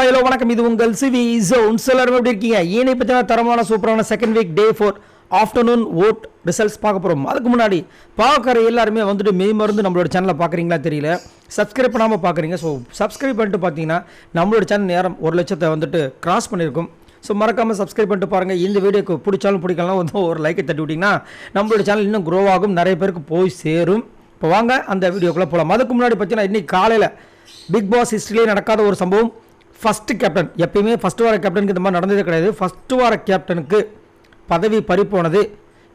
Hello வணக்கம். இது உங்கள் சிவி ஜோன்ஸ். எல்லாரும் எப்படி இருக்கீங்க? ஏனை பற்றின தரமான சூப்பரான செகண்ட் வீக் டே 4 ஆஃப்டர்நூன் ஓட் ரிசல்ட்ஸ் பார்க்க போகிறோம். அதுக்கு முன்னாடி பார்க்குற எல்லாருமே வந்துட்டு மருந்து நம்மளோட சேனலில் பார்க்குறீங்களா தெரியல, சப்ஸ்கிரைப் பண்ணாமல் பார்க்குறீங்க. ஸோ சப்ஸ்கிரைப் பண்ணிட்டு பார்த்தீங்கன்னா நம்மளோட சேனல் நேரம் 1,00,000 வந்துட்டு கிராஸ் பண்ணியிருக்கும். ஸோ மறக்காமல் சப்ஸ்கிரைப் பண்ணிட்டு பாருங்கள். இந்த வீடியோக்கு பிடிச்சாலும் பிடிக்கலாம் வந்து ஒரு லைக்கை தட்டி விட்டிங்கன்னா நம்மளோட சேனல் இன்னும் க்ரோ ஆகும், நிறைய பேருக்கு போய் சேரும். இப்போ வாங்க அந்த வீடியோக்குள்ளே போகலாம். அதுக்கு முன்னாடி பார்த்தீங்கன்னா இன்றைக்கி காலையில் பிக் பாஸ் ஹிஸ்ட்ரியிலே நடக்காத ஒரு சம்பவம். ஃபஸ்ட்டு கேப்டன், எப்பயுமே ஃபஸ்ட்டு வார கேப்டனுக்கு இந்த மாதிரி நடந்ததே கிடையாது. ஃபஸ்ட்டு வார கேப்டனுக்கு பதவி பறிப்போனது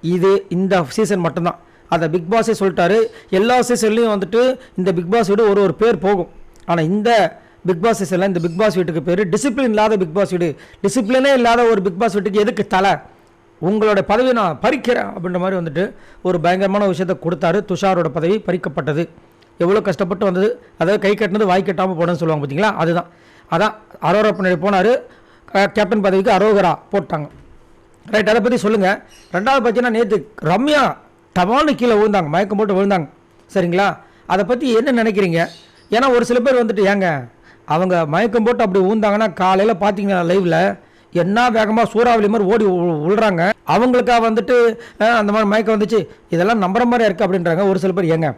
இது இந்த சீசன் மட்டும்தான். அதை பிக் பாஸே சொல்லிட்டாரு. எல்லா சீசன்லேயும் வந்துட்டு இந்த பிக் பாஸ் வீடு ஒரு பேர் போகும். ஆனால் இந்த பிக் பாஸ் சீசனில் இந்த பிக் பாஸ் வீட்டுக்கு பேர் டிசிப்ளின் இல்லாத பிக் பாஸ் வீடு. டிசிப்ளினே இல்லாத ஒரு பிக் பாஸ் வீட்டுக்கு எதுக்கு தலை, உங்களோட பதவி நான் பறிக்கிறேன் அப்படின்ற மாதிரி வந்துட்டு ஒரு பயங்கரமான விஷயத்தை கொடுத்தாரு. துஷாரோட பதவி பறிக்கப்பட்டது. எவ்வளோ கஷ்டப்பட்டு வந்தது, அதாவது கை கட்டினது வாய் கட்டாமல் போடணும்னு சொல்லுவாங்க பார்த்தீங்களா, அதான் அரோரா பின்னாடி போனார். கேப்டன் பதவிக்கு அரோகரா போட்டாங்க. ரைட், அதை பற்றி சொல்லுங்கள். ரெண்டாவது பார்த்தீங்கன்னா நேற்று ரம்யா டமால்னு கீழே விழுந்தாங்க, மயக்கம் போட்டு விழுந்தாங்க. சரிங்களா, அதை பற்றி என்ன நினைக்கிறீங்க? ஏன்னா ஒரு சில பேர் வந்துட்டு ஏங்க அவங்க மயக்கம் போட்டு அப்படி விழுந்தாங்கன்னா காலையில் பார்த்தீங்கன்னா லைவில் என்ன வேகமாக சூறாவளி மாதிரி ஓடி விழுறாங்க. அவங்களுக்காக வந்துட்டு அந்த மாதிரி மயக்கம் வந்துச்சு, இதெல்லாம் நம்புற மாதிரி இருக்குது அப்படின்றாங்க. ஒரு சில பேர் ஏங்க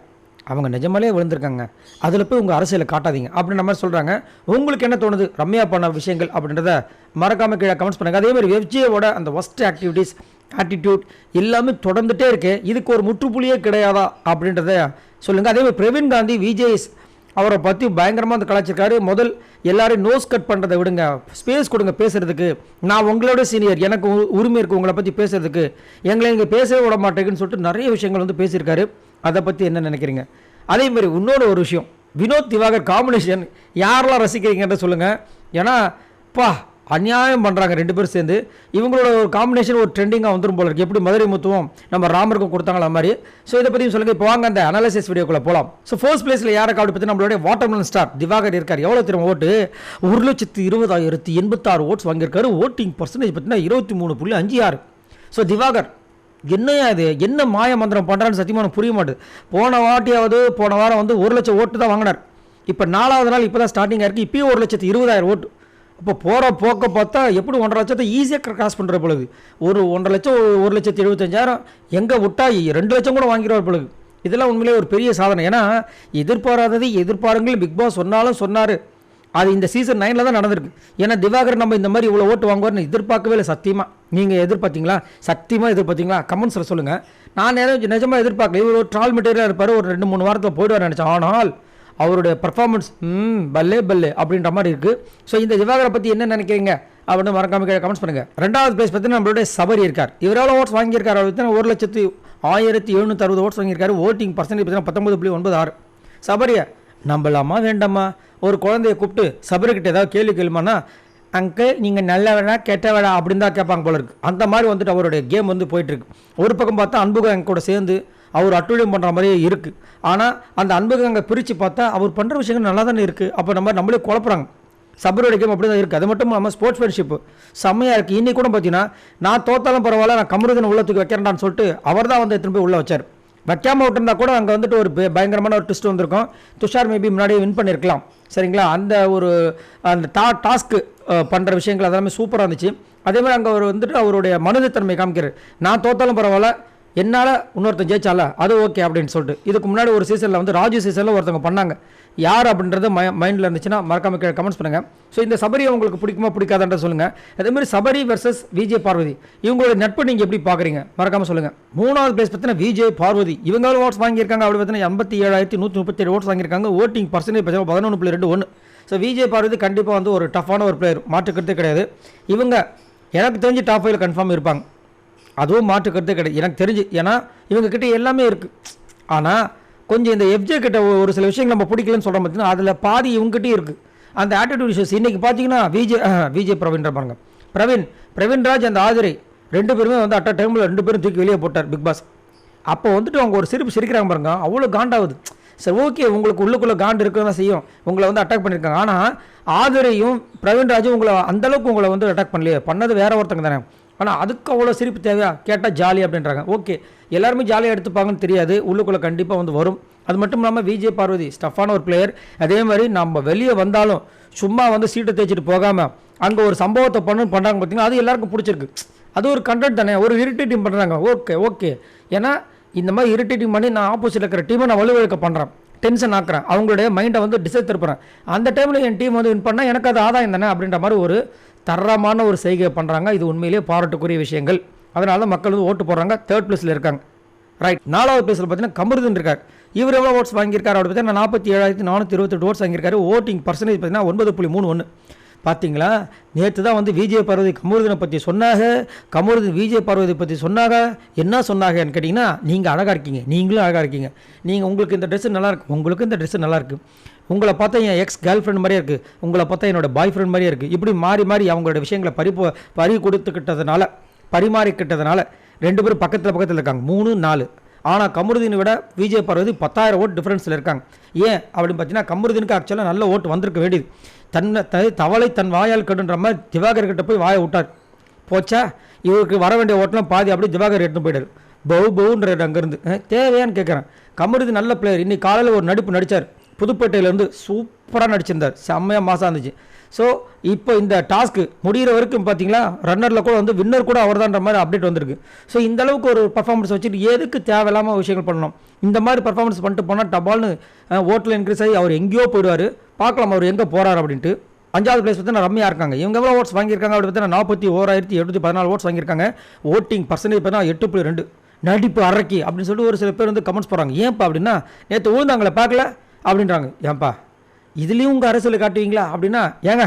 அவங்க நிஜமாலே விழுந்திருக்காங்க, அதில் போய் உங்கள் அரசியலை காட்டாதீங்க அப்படின்ற மாதிரி சொல்கிறாங்க. உங்களுக்கு என்ன தோணுது ரம்யா பண்ண விஷயங்கள் அப்படின்றத மறக்காமல் கீழே கமெண்ட்ஸ் பண்ணுங்கள். அதே மாதிரி வெப்ஜியோட அந்த ஒஸ்ட் ஆக்டிவிட்டீஸ் ஆட்டிடியூட் எல்லாமே தொடர்ந்துகிட்டே இருக்கு. இதுக்கு ஒரு முற்றுப்புள்ளியே கிடையாதா அப்படின்றத சொல்லுங்கள். அதே மாதிரி பிரவீன் காந்தி விஜேஎஸ் அவரை பற்றி பயங்கரமாக வந்து கலாச்சிருக்காரு. முதல் எல்லாரும் நோஸ் கட் பண்ணுறதை விடுங்க, ஸ்பேஸ் கொடுங்க பேசுகிறதுக்கு. நான் உங்களோட சீனியர், எனக்கு உரிமை இருக்குது உங்களை பற்றி பேசுகிறதுக்கு, எங்களை இங்கே பேசவே விட மாட்டேங்குன்னு சொல்லிட்டு நிறைய விஷயங்கள் வந்து பேசியிருக்காரு. அதை பற்றி என்ன நினைக்கிறீங்க? அதே மாதிரி இன்னொரு ஒரு விஷயம், வினோத் திவாகர் காம்பினேஷன் யாரெல்லாம் ரசிக்கிறீங்கன்ற சொல்லுங்கள். ஏன்னா அநியாயம் பண்ணுறாங்க ரெண்டு பேரும் சேர்ந்து. இவங்களோட ஒரு காம்பினேஷன் ஒரு ட்ரெண்டிங்காக வந்துடும் போல இருக்குது. எப்படி மதுரை முத்துவம் நம்ம ராமருக்கும் கொடுத்தாங்களா மாதிரி. ஸோ இதை பற்றியும் சொல்லுங்கள். இப்போ வாங்க அந்த அனாலிசிஸ் வீடியோக்குள்ளே போகலாம். ஸோ ஃபர்ஸ்ட் பிளேஸில் யாரை அப்படி பற்றி நம்மளுடைய வாட்டர்மெலன் ஸ்டார் திவாகர் இருக்கார். எவ்வளோ தெரியும் ஓட்டு? 1,20,086 ஓட்ஸ் வாங்கியிருக்காரு. ஓட்டிங் பர்சன்டேஜ் பார்த்தீங்கன்னா 23.56. ஸோ திவாகர் என்னையா இது, என்ன மாய மந்திரம் பண்ணுறான்னு சத்தியமாக புரிய மாட்டுது. போன வாரம் வந்து 1,00,000 ஓட்டு தான் வாங்கினார். இப்போ 4வது நாள் இப்போ தான் ஸ்டார்டிங் ஆயிருக்கு. இப்போயும் 1,20,000 ஓட்டு. அப்போ போகிற போக்க பார்த்தா எப்படி 1,50,000 லட்சத்தை ஈஸியாக கிராஸ் பண்ணுற பொழுது ஒரு 1,50,000 லட்சம் 1,75,000 எங்கே விட்டா 2 லட்சம் கூட வாங்கிடுவார் பொழுது. இதெல்லாம் உண்மையிலே ஒரு பெரிய சாதனை. ஏன்னா எதிர்பாராததை எதிர்பாருங்கள் பிக் பாஸ் சொன்னார். அது இந்த சீசன் 9 தான் நடந்திருக்கு. ஏன்னா திவாகர் நம்ம இந்த மாதிரி இவ்வளோ ஓட்டு வாங்குவார்னு எதிர்பார்க்கவே இல்லை. சத்தியமாக நீங்கள் எதிர்பார்த்தீங்களா? சத்தியமாக எதிர்பார்த்தீங்களா? கமெண்ட்ஸில் சொல்லுங்கள். நான் நிஜமாக எதிர்பார்க்கல. இவர் ஒரு ட்ரால் மெட்டீரியலாக இருப்பார், ஒரு 2-3 வாரத்தில் போய்டுவார் நினச்சேன். ஆனால் அவருடைய பர்ஃபார்மன்ஸ் பல்லே அப்படின்ற மாதிரி இருக்குது. ஸோ இந்த திவாகரை பற்றி என்ன நினைக்கிறீங்க அப்படின்னு மறக்காம கமெண்ட்ஸ் பண்ணுங்கள். 2வது பிளேஸ் பார்த்தீங்கன்னா நம்மளுடைய சபரி இருக்கார். இவர் எவ்வளோ ஓட்ஸ் வாங்கியிருக்காரு? அவர் பார்த்தீங்கன்னா 1,1760 ஓட்ஸ் வாங்கியிருக்காரு. ஓட்டிங் பர்சன்டேஜ் பார்த்தீங்கன்னா 19.96. சபரியை நம்பலாமா வேண்டாமா? ஒரு குழந்தைய கூப்பிட்டு சபரிக்கிட்ட ஏதாவது கேள்வி கேளுமானா அங்கிள் நீங்கள் நல்லவனா கெட்டவனா அப்படின்னு தான் கேட்பாங்க போல இருக்குது. அந்த மாதிரி வந்துட்டு அவருடைய கேம் வந்து போயிட்டுருக்கு. ஒரு பக்கம் பார்த்தா அன்புகம் எங்க கூட சேர்ந்து அவர் அட்டுழியம் பண்ணுற மாதிரியே இருக்குது. ஆனால் அந்த அன்புகம் அங்கே பிரித்து பார்த்தா அவர் பண்ணுற விஷயங்கள் நல்லா தானே இருக்குது. அப்போ நம்மளே குழப்புறாங்க. சபரியோட கேம் அப்படி தான் இருக்குது. அது மட்டும் நம்ம ஸ்போர்ட்ஸ் ஃப்ரெண்ட்ஷிப்பு செம்மையாக இருக்குது. இன்றைக்கி கூட பார்த்தீங்கன்னா நான் தோத்தாலும் பரவாயில்ல, நான் கமருதனை உள்ளத்துக்கு வைக்கிறேன்டான்னு சொல்லிட்டு அவர் தான் வந்து எடுத்துன்னு போய் உள்ளே வச்சார். வைக்காமல் விட்டுருந்தா கூட அங்கே வந்துட்டு ஒரு பயங்கரமான ஒரு ட்விஸ்ட் வந்திருக்கும். துஷார் மேபி முன்னாடியே வின் பண்ணியிருக்கலாம். சரிங்களா, அந்த டாஸ்க்கு பண்ணுற விஷயங்கள் அதெல்லாமே சூப்பராக இருந்துச்சு. அதேமாதிரி அங்கே அவர் வந்துட்டு அவருடைய மனிதத்தன்மை காமிக்கிறார். நான் தோத்தாலும் பரவாயில்ல, என்னால் இன்னொருத்தன் ஜெயிச்சால அது ஓகே அப்படின்னு சொல்லிட்டு. இதுக்கு முன்னாடி ஒரு சீசனில் வந்து ராஜு சீசனில் ஒருத்தவங்க பண்ணாங்க. யார் அப்படின்றது மைண்டில் இருந்துச்சுன்னா மறக்காம கமெண்ட்ஸ் பண்ணுங்கள். ஸோ இந்த சபரியை உங்களுக்கு பிடிக்குமா பிடிக்காதுன்ற சொல்லுங்கள். அதேமாதிரி சபரி வர்சஸ் விஜய் பார்வதி இவங்களோட நட்பு நீங்கள் எப்படி பார்க்குறீங்க மறக்காமல் சொல்லுங்கள். 3வது பிளேஸ் பார்த்தீங்கன்னா விஜய் பார்வதி. இவங்க ஓட்ஸ் வாங்கியிருக்காங்க அப்படி பார்த்தீங்கன்னா 87,137 ஓட்ஸ் வாங்கியிருக்காங்க. ஓட்டிங் பர்சன்டேஜ் பார்த்தீங்கன்னா 11.21. ஸோ விஜய் பார்வதி கண்டிப்பாக வந்து ஒரு டஃப்பான ஒரு பிளேயர், மாற்றுக்கிறதே கிடையாது. இவங்க எனக்கு தெரிஞ்சு டாப் 5 கன்ஃபார்ம் இருப்பாங்க, அதுவும் மாற்றுக்கிறதே கிடையாது எனக்கு தெரிஞ்சு. ஏன்னா இவங்ககிட்ட எல்லாமே இருக்குது. ஆனால் கொஞ்சம் இந்த எஃப்ஜே கிட்ட ஒரு சில விஷயங்கள் நம்ம பிடிக்கலன்னு சொல்கிறோம் பார்த்தீங்கன்னா அதில் பாதி இவங்ககிட்டயும் இருக்குது. அந்த ஆட்டிடியூட் இஷ்யூஸ் இன்றைக்கி பார்த்தீங்கன்னா விஜய் பிரவீன் பாருங்க, பிரவீன்ராஜ் அந்த ஆதிரை 2 பேருமே வந்து அட் அ டைமில் 2 பேரும் தூக்கி வெளியே போட்டார் பிக் பாஸ். அப்போ வந்துட்டு அவங்க ஒரு சிரிக்கிறாங்க பாருங்க, அவ்வளோ காண்டாகுது. சரி ஓகே, உங்களுக்கு உள்ளுக்குள்ளே காண்டு இருக்க தான் செய்யும், உங்களை வந்து அட்டாக் பண்ணியிருக்காங்க. ஆனால் ஆதிரையும் பிரவீன்ராஜும் அந்தளவுக்கு உங்களை வந்து அட்டாக் பண்ணலையே, பண்ணது வேற ஒருத்தங்க தானே. ஆனால் அதுக்கு அவ்வளோ சிரிப்பு தேவையா? கேட்டால் ஜாலி அப்படின்றாங்க. ஓகே, எல்லாருமே ஜாலியாக எடுத்துப்பாங்கன்னு தெரியாது, உள்ளுக்குள்ளே கண்டிப்பாக வந்து வரும். அது மட்டும் இல்லாமல் விஜய் பார்வதி ஸ்டஃபான ஒரு பிளேயர். அதே மாதிரி நம்ம வெளியே வந்தாலும் சும்மா வந்து சீட்டை தேய்ச்சிட்டு போகாமல் அங்கே ஒரு சம்பவத்தை பண்ணுறாங்க பார்த்தீங்கன்னா, அது எல்லாருக்கும் பிடிச்சிருக்கு. அது ஒரு கண்டென்ட் தானே, ஒரு இரிட்டேட்டிங் பண்ணுறாங்க. ஓகே ஏன்னா இந்த மாதிரி இரிட்டேட்டிங் பண்ணி நான் ஆப்போசிட்டில் இருக்கிற டீமை நான் வலுவிழக்க பண்ணுறேன், டென்ஷன் ஆக்குறேன், அவங்களுடைய மைண்டை வந்து டிசை திருப்புறேன். அந்த டைமில் என் டீம் வந்து வின் பண்ணால் எனக்கு அது ஆதாயம் தானே அப்படின்ற மாதிரி ஒரு தரமான ஒரு செய்கை பண்ணுறாங்க. இது உண்மையிலேயே பாராட்டுக்குரிய விஷயங்கள். அதனால மக்கள் வந்து ஓட்டு போடுறாங்க. 3rd பிளேஸில் இருக்காங்க. ரைட். 4வது பிளேஸில் பார்த்தீங்கன்னா கமருதீன் இருக்கார். இவர் எவ்வளோ ஓட்ஸ் வாங்கியிருக்காரு அப்படி பார்த்தீங்கன்னா 47,428 ஓட்ஸ் வாங்கியிருக்காரு. ஓட்டிங் பர்சன்டேஜ் பார்த்தீங்கன்னா 9.31. பார்த்தீங்களா, நேற்று தான் வந்து விஜய் பார்வதி கமருதீனை பற்றி சொன்னாங்க. கமருதீன் விஜய் பார்வதி பற்றி சொன்னாங்க. என்ன சொன்னாங்கன்னு கேட்டிங்கன்னா, நீங்கள் அழகாக இருக்கீங்க, நீங்களும் அழகாக இருக்கீங்க, உங்களுக்கு இந்த ட்ரெஸ்ஸு நல்லாயிருக்கு, உங்களுக்கு இந்த ட்ரெஸ்ஸு நல்லாயிருக்கு, உங்களை பார்த்தா என் எக்ஸ் கேர்ள் ஃப்ரெண்ட் மாதிரியே இருக்குது, உங்களை பார்த்தா என்னோட பாய் ஃப்ரெண்ட் மாதிரியே இருக்குது. இப்படி மாறி அவங்களோட விஷயங்களை பரிமாறிக்கிட்டதுனால 2 பேரும் பக்கத்தில் இருக்காங்க, 3, 4. ஆனால் கமருதீனை விட விஜய் பார்வதி 10,000 ஓட்டு டிஃப்ரென்ஸில் இருக்காங்க. ஏன் அப்படின்னு பார்த்தீங்கன்னா, கமருதீனுக்கு ஆக்சுவலாக நல்ல ஓட்டு வந்திருக்க வேண்டியது. தவளை தன் வாயால் கடுன்ற மாதிரி திவாகர் கிட்ட போய் வாயை விட்டார். போச்சா, இவருக்கு வர வேண்டிய ஓட்டெலாம் பாதி அப்படி திவாகர் எடுத்துன்னு போயிட்டார். பவுன்ற அங்கேருந்து தேவையான்னு கேட்குறேன். கமருதீன் நல்ல பிளேயர். இன்னைக்கு காலையில் ஒரு நடிச்சார், புதுப்பேட்டையிலேருந்து சூப்பராக நடிச்சிருந்தார், செம்மையாக மாசாக இருந்துச்சு. ஸோ இப்போ இந்த டாஸ்க்கு முடிகிற வரைக்கும் பார்த்தீங்களா, ரன்னரில் கூட வந்து வின்னர் கூட அவர் தான்ற மாதிரி அப்டேட் வந்திருக்கு. ஸோ இந்த அளவுக்கு ஒரு பர்ஃபார்மன்ஸ் வச்சுட்டு எதுக்கு தேவையில்லாமல் விஷயங்கள் பண்ணணும்? இந்த மாதிரி பர்ஃபார்மன்ஸ் பண்ணிட்டு போனால் டபால்னு ஓட்டில் இன்க்ரீஸ் ஆகி அவர் எங்கேயோ போயிடுவார். பார்க்கலாம் அவர் எங்கே போகிறார் அப்படின்ட்டு. 5வது பிளேஸ் பார்த்தீங்கன்னா ரம்யா இருக்காங்க. இவங்க எவ்வளோ ஓட்ஸ் வாங்கியிருக்காங்க அப்படி பார்த்தீங்கன்னா 41,814 ஓட்ஸ் வாங்கியிருக்காங்க. ஓட்டிங் பர்சன்டேஜ் பார்த்தீங்கன்னா 8.2. நடிப்பு அரக்கி அப்படின்னு சொல்லிட்டு ஒரு சில பேர் வந்து கமெண்ட்ஸ் போகிறாங்க. ஏன்ப்பா அப்படின்னா, நேற்று விழுந்தாங்களே பார்க்கல அப்படின்றாங்க. ஏன்ப்பா இதுலேயும் உங்கள் அரசியல் காட்டுவீங்களா அப்படின்னா, ஏங்க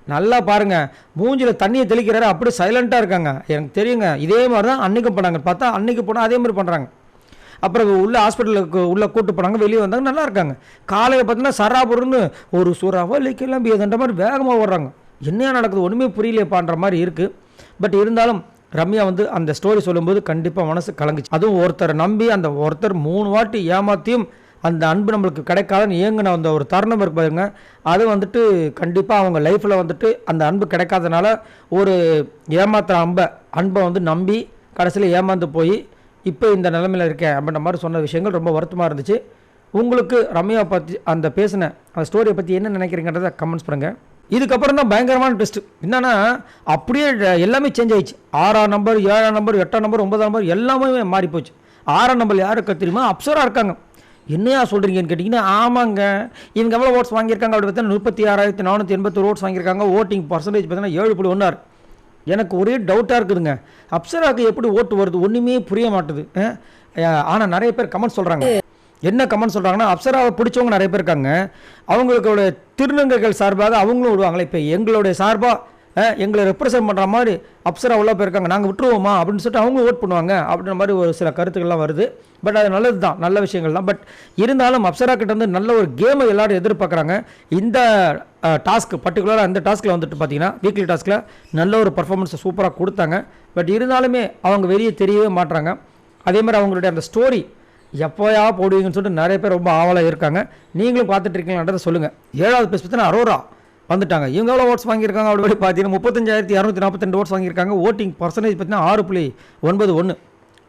நல்லா பாருங்கள், மூஞ்சில் தண்ணியை தெளிக்கிறாரு, அப்படியே சைலண்ட்டாக இருக்காங்க. எனக்கு தெரியுங்க, இதே மாதிரி தான் அன்றைக்கும் பண்ணாங்க. பார்த்தா அன்றைக்கி போனால் அதே மாதிரி பண்ணுறாங்க. அப்புறம் உள்ள ஹாஸ்பிட்டலுக்கு உள்ளே கூட்டு போனாங்க, வெளியே வந்தாங்க, நல்லா இருக்காங்க. காலையில் பார்த்தீங்கன்னா சராபுருன்னு ஒரு சுறவலிக்கெல்லாம் அந்த மாதிரி வேகமாக ஓடுறாங்க. என்னையா நடக்குது ஒன்றுமே புரியலையப்பான்ற மாதிரி இருக்குது. பட் இருந்தாலும் ரம்யா வந்து அந்த ஸ்டோரி சொல்லும்போது கண்டிப்பாக மனசு கலங்குச்சு. அதுவும் ஒருத்தரை நம்பி அந்த ஒருத்தர் 3 வாட்டி ஏமாற்றியும் அந்த அன்பு நம்மளுக்கு கிடைக்காதுன்னு ஏங்குன அந்த ஒரு தருணம் இருக்கு பாருங்க. அது வந்துட்டு கண்டிப்பாக அவங்க லைஃப்பில் வந்துட்டு அந்த அன்பு கிடைக்காதனால ஒரு ஏமாத்துற அன்பை வந்து நம்பி கடைசியில் ஏமாந்து போய் இப்போ இந்த நிலைமையில் இருக்கேன் அப்படின்ற மாதிரி சொன்ன விஷயங்கள் ரொம்ப வருத்தமாக இருந்துச்சு. உங்களுக்கு ரம்யா பற்றி அந்த பேசின அந்த ஸ்டோரியை பற்றி என்ன நினைக்கிறீங்கன்றதை கமெண்ட்ஸ் பண்ணுங்கள். இதுக்கப்புறம் தான் பயங்கரமான டெஸ்ட் என்னன்னா, அப்படியே எல்லாமே சேஞ்ச் ஆயிடுச்சு. 6ஆம் நம்பர், 7ஆம் நம்பர், 8ஆம் நம்பர், 9ஆம் நம்பர் எல்லாமே மாறி போச்சு. 6ஆம் நம்பர் யாருக்கு தெரியுமா? அப்சரா இருக்காங்க. என்னையா சொல்கிறீங்கன்னு கேட்டிங்கன்னா, ஆமாங்க, இவங்க எவ்வளோ ஓட்ஸ் வாங்கியிருக்காங்க அப்படி பார்த்தீங்கன்னா 36,481 ஓட்ஸ் வாங்கியிருக்காங்க. ஓட்டிங் பர்சன்டேஜ் பார்த்தீங்கன்னா 7.1. எனக்கு ஒரே டவுட்டாக இருக்குதுங்க, அப்சராவுக்கு எப்படி ஓட்டு வருது ஒன்றுமே புரிய மாட்டுது. ஆனால் நிறைய பேர் கமெண்ட் சொல்கிறாங்க. என்ன கமெண்ட் சொல்கிறாங்கன்னா, அப்சராவை பிடிச்சவங்க நிறைய பேர் இருக்காங்க, அவங்களுடைய திருநங்கைகள் சார்பாக அவங்களும் விடுவாங்களே, இப்போ எங்களுடைய சார்பாக எங்களை ரெப்ரசன்ட் பண்ணுற மாதிரி அப்சரா உள்ள போயிருக்காங்க, நாங்கள் விட்டுருவோமா அப்படின்னு சொல்லிட்டு அவங்க ஓட் பண்ணுவாங்க அப்படின்ற மாதிரி ஒரு சில கருத்துக்கள்லாம் வருது. பட் அது நல்லது தான், நல்ல விஷயங்கள் தான். பட் இருந்தாலும் அப்சரா கிட்ட வந்து நல்ல ஒரு கேமை எல்லாரும் எதிர்பார்க்குறாங்க. இந்த டாஸ்க் பர்டிகுலராக அந்த டாஸ்கில் வந்துட்டு பார்த்தீங்கன்னா வீக்லி டாஸ்கில் நல்ல ஒரு பர்ஃபார்மன்ஸை சூப்பராக கொடுத்தாங்க. பட் இருந்தாலுமே அவங்க வெளியே தெரியவே மாட்டுறாங்க. அதே மாதிரி அவங்களுடைய அந்த ஸ்டோரி எப்போயா போடுவீங்கன்னு சொல்லிட்டு நிறைய பேர் ரொம்ப ஆவலாக இருக்காங்க. நீங்களும் பார்த்துட்டு இருக்கீங்கன்றதை சொல்லுங்கள். 7வது பிளேஸ் பார்த்தீங்கன்னா அரோரா வந்துட்டாங்க. இவங்க எவ்வளோ ஓட்ஸ் வாங்கியிருக்காங்க அப்படி பார்த்தீங்கன்னா 35,242 ஓட்ஸ் வாங்கியிருக்காங்க. ஓட்டிங் பர்சன்டேஜ் பார்த்தீங்கன்னா 6.91.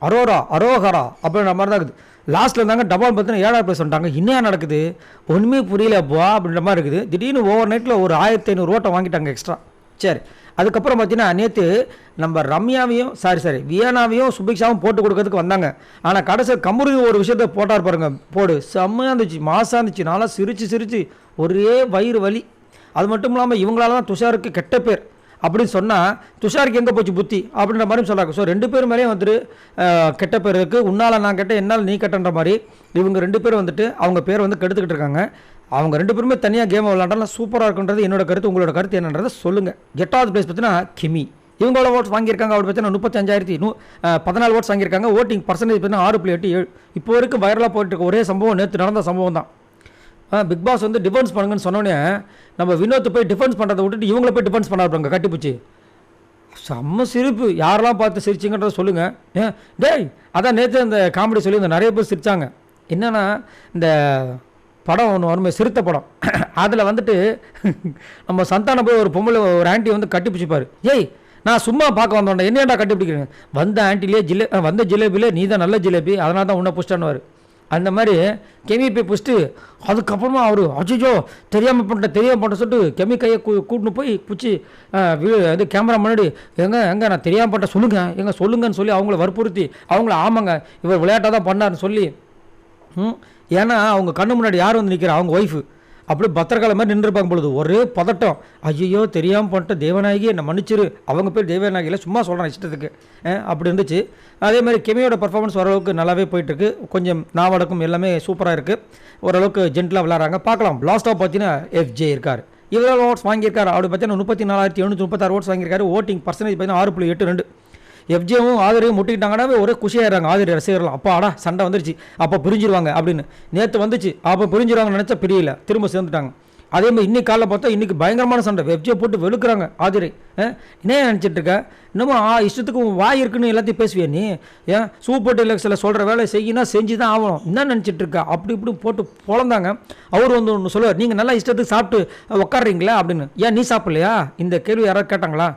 அரோகரா அப்படின்ற மாதிரி தான் இருக்குது. லாஸ்ட்டில் இருந்தாங்க, டபால் பார்த்தீங்கன்னா 7வது பிளேஸ் வந்துட்டாங்க. இன்னும் நடக்குது ஒன்றுமே புரியலப்பா அப்படின்ற மாதிரி இருக்குது. திடீர்னு ஓவர் நைட்டில் ஒரு 1,500 ஓட்டை வாங்கிட்டாங்க எக்ஸ்ட்ரா. சரி, அதுக்கப்புறம் பார்த்தீங்கன்னா நேற்று நம்ம ரம்யாவையும் வியானாவையும் சுபிக்ஷாவும் போட்டு கொடுக்கறதுக்கு வந்தாங்க. ஆனால் கடைசியில் கமருதீன் ஒரு விஷயத்தை போட்டார் பாருங்க, செம்மையாக இருந்துச்சு, மாசாக இருந்துச்சு. நல்லா சிரிச்சு ஒரே வயிறு வலி. அது மட்டும் இல்லாமல் இவங்களால தான் துஷாருக்கு கெட்ட பேர் அப்படின்னு சொன்னால், துஷாருக்கு எங்கே போச்சு புத்தி அப்படின்ற மாதிரி சொல்கிறாங்க. ஸோ 2 பேர் மேலேயும் வந்துட்டு கெட்ட பேர் இருக்குது. உன்னால் நான் கெட்ட, என்னால் நீ கெட்டன்ற மாதிரி இவங்க 2 பேரும் வந்துட்டு அவங்க பேர் வந்து கெடுத்துக்கிட்டு இருக்காங்க. அவங்க 2 பேருமே தனியாக கேம் விளாண்டாலும் சூப்பராக இருக்குன்றது என்னோட கருத்து. உங்களோட கருத்து என்னன்றதை சொல்லுங்கள். 8வது பிளேஸ் பார்த்தீங்கன்னா கிமி. இவங்களோட ஓட்ஸ் வாங்கியிருக்காங்க அப்படி பார்த்தீங்கன்னா 35,114 ஓட்ஸ் வாங்கியிருக்காங்க. ஓட்டிங் பர்சன்டேஜ் பார்த்தீங்கன்னா 6.87. இப்போ வரைக்கும் வைரலாக போயிட்டு இருக்க ஒரே சம்பவம் நேற்று நடந்த சம்பவம் தான். பிக் பாஸ் வந்து டிஃபென்ஸ் பண்ணுங்கன்னு சொன்னோடனே நம்ம வினோத் போய் டிஃபென்ஸ் பண்ணுறதை விட்டுட்டு இவங்கள போய் டிஃபென்ஸ் பண்ணாருப்பாங்க கட்டிப்பிச்சு. செம்ம சிரிப்பு. யாரெல்லாம் பார்த்து சிரிச்சிங்கன்றத சொல்லுங்கள். டேய், அதான் நேற்று இந்த காமெடி சொல்லி இந்த நிறைய பேர் சிரித்தாங்க. என்னென்னா, இந்த படம் ஒன்று வருமே, சிறுத்தை படம், அதில் வந்துட்டு நம்ம சந்தானம் போய் ஒரு பொம்பளை ஒரு ஆண்டி வந்து கட்டிப்பிடிச்சிப்பார். ஏய், நான் சும்மா பார்க்க வந்தோண்டா, என்னையாண்டா கட்டி பிடிக்கிறேன், வந்த ஆண்டிலே வந்த ஜிலேபிலே நீ தான் நல்ல ஜிலேபி, அதனால தான் உன்னை புஷ்டானுவார். அந்த மாதிரி கெமி போய் பிடிச்சிட்டு அதுக்கப்புறமா அவர் அஜிஜோ தெரியாமல் பண்ணிட்டேன் சொல்லிட்டு கெமி கையை கூட்டின்னு போய் பிடிச்சி இது கேமரா முன்னாடி எங்கே நான் தெரியாமல் பண்ணிட்டேன் சொல்லுங்கன்னு சொல்லி அவங்கள வற்புறுத்தி அவங்கள ஆமாங்க இவர் விளையாட்டாக தான் பண்ணார்னு சொல்லி ஏன்னா அவங்க கண்ணு முன்னாடி யார் வந்து நிற்கிறா, அவங்க ஒய்ஃபு அப்படி பத்திரகால மாதிரி நின்றுருப்பாங்க பொழுது ஒரே பதட்டம். ஐயோ தெரியாமல் பண்ணிட்டு தேவநாயகி என்னை மன்னிச்சிரு, அவங்க பேர் தேவநாயகியில் சும்மா சொல்கிறேன் இஷ்டத்துக்கு அப்படி இருந்துச்சு. அதே மாதிரி கெமியோட பர்ஃபார்மன்ஸ் ஓரளவுக்கு நல்லாவே போயிட்டுருக்கு. கொஞ்சம் நாவடக்கம் எல்லாமே சூப்பராக இருக்குது. ஓரளவுக்கு ஜென்டலாக விளாட்றாங்க. பார்க்கலாம். லாஸ்ட்டாக பார்த்தீங்கன்னா எஃப்ஜே இருக்கார். இவ்வளோ ஓட்ஸ் வாங்கியிருக்காரு. அப்படி பார்த்தீங்கன்னா 34,736 ஓட்ஸ் வாங்கியிருக்காரு. ஓட்டிங் பர்சன்டேஜ் பார்த்தீங்கன்னா 6.82. எஃப்ஜேவும் ஆதரையும் முட்டிக்கிட்டாங்கன்னா ஒரே குஷியாகிறாங்க ஆதரி ரசிகர்கள். அப்போ சண்டை வந்துருச்சு, அப்போ பிரிஞ்சிருவாங்க அப்படின்னு நேற்று வந்துச்சு. அப்போ பிரிஞ்சிருவாங்கன்னு நினச்சா பிரியல, திரும்ப சேர்ந்துட்டாங்க. அதே மாதிரி இன்றைக்கி காலைல பார்த்தா இன்றைக்கி பயங்கரமான சண்டை. எஃப்ஜே போட்டு வெளுக்கிறாங்க ஆதிரை. என்ன நினச்சிட்டு இருக்க, இன்னமும் இஷ்டத்துக்கு வாய் இருக்குன்னு எல்லாத்தையும் பேசுவியா நீ? ஏன் சூப்பர் டெலக்ஸில் சொல்கிற வேலை செய்யினா செஞ்சு தான் ஆகணும், என்ன நினச்சிட்டு இருக்க அப்படி இப்படி போட்டு பொழந்தாங்க. அவர் வந்து ஒன்று சொல்லுவார், நீங்கள் நல்லா இஷ்டத்துக்கு சாப்பிட்டு உட்காடுறீங்களா அப்படின்னு. ஏன் நீ சாப்பிட்லையா? இந்த கேள்வி யாராவது கேட்டாங்களா?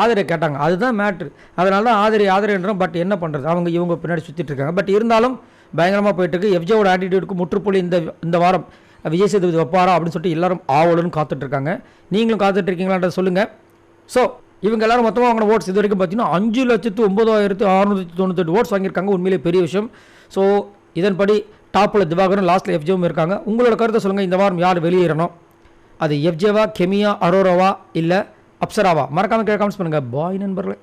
ஆதரை கேட்டாங்க. அதுதான் மேட்ரு. அதனால தான் ஆதரைன்றோம். பட் என்ன பண்ணுறது, இவங்க பின்னாடி சுற்றிட்டு இருக்காங்க. பட் இருந்தாலும் பயங்கரமாக போயிட்டுருக்கு. எஃப்ஜேவோட ஆட்டிடியூடுக்கு முற்றுப்புள்ளி இந்த வாரம் விஜய் சேதுபதி வைப்பாரா அப்படின்னு சொல்லிட்டு எல்லாரும் ஆவலுன்னு காத்துட்ருக்காங்க. நீங்களும் காத்துட்ருக்கீங்களான்ற சொல்லுங்கள். ஸோ இவங்க எல்லாரும் மொத்தமாக வாங்கின ஓட்ஸ் இது வரைக்கும் பார்த்தீங்கன்னா 5,09,698 ஓட்ஸ் வாங்கியிருக்காங்க. உண்மையிலே பெரிய விஷயம். ஸோ இதன்படி டாப்பில் திவாகரும் லாஸ்ட்டில் எஃப்ஜேவும் இருக்காங்க. உங்களோட கருத்தை சொல்லுங்கள். இந்த வாரம் யார் வெளியேறணும்? அது எஃப்ஜேவா, கெமியா, அரோராவா இல்லை அப்சராவா? மறக்காமல் கமெண்ட்ஸ் பண்ணுங்கள். பாய் நண்பர்களே.